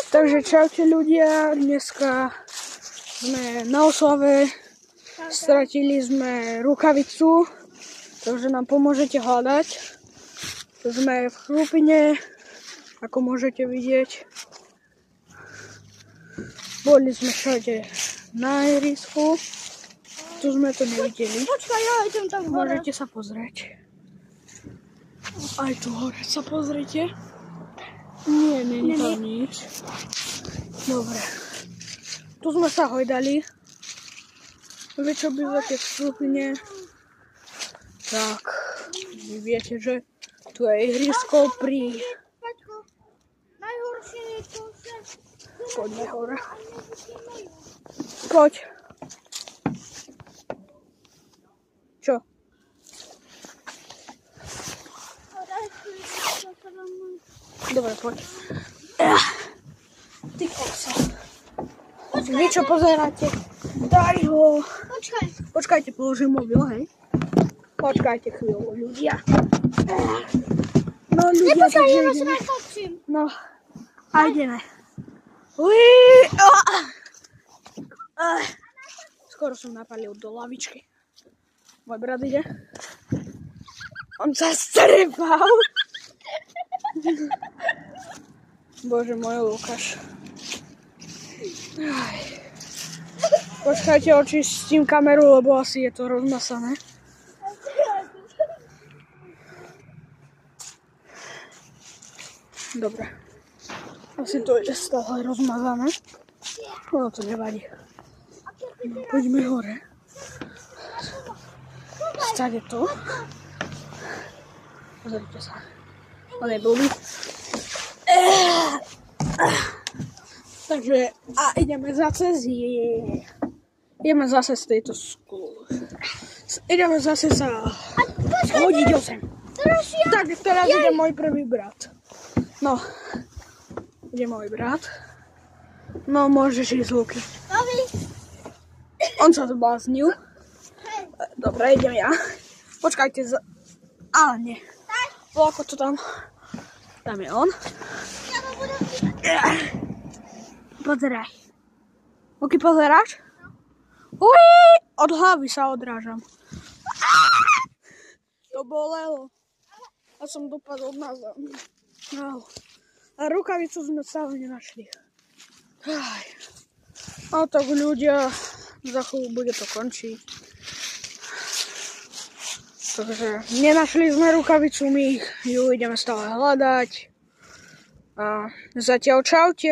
Takže čaute ľudia, dneska sme na oslave, stratili sme rukavicu, takže nám pomôžete hľadať. Sme v Chrupine, ako môžete vidieť. Boli sme všade na ihrisku, tu sme to nevideli. Počkaj, ja idem tam hore. Môžete sa pozrieť. Aj tu hore sa pozrite. Nie, není tam nič. Dobre. Tu sme sa hojdali. Vy čo bývate v Chrupine, tak vy viete, že tu je ihrisko pri... Paťko, najhoršie je to, že... Poďme hore. Poď. Čo? Dobre, poď. Ty kokso. Vy čo pozeráte? Daj ho. Počkaj. Počkajte, položím mobil, hej. Počkajte chvíľu, ľudia. No, ľudia, Nepočkaj, takže ja sa ideme. najfotím. No, a ideme. Skoro som napalil do lavičky. Môj brat ide. On sa strepal. Bože môj Lukáš. Počkajte, očistím kameru, lebo asi je to rozmasané. Dobre. Asi to je stále rozmazané. No to nevadí. No, poďme hore. Stade to. Pozrite sa. On je blbý. Takže, a ideme zase z tejto skôl. Ideme zase sa hodiť o zem. Tak, teraz ide môj prvý brat. No, ide môj brat. No, môžeš ísť, Luky. On sa zbláznil. Dobre, idem ja. Počkajte, ale nie. Ako to tam? Tam je on. Pozeraj. Luky, pozeráš? Od hlavy sa odrážam. To bolelo. A som dopadol na zem. A rukavicu sme stále nenašli. A tak ľudia, za chvíľu bude to končiť. Takže nenašli sme rukavicu, my ju ideme stále hľadať. A zatiaľ čaute.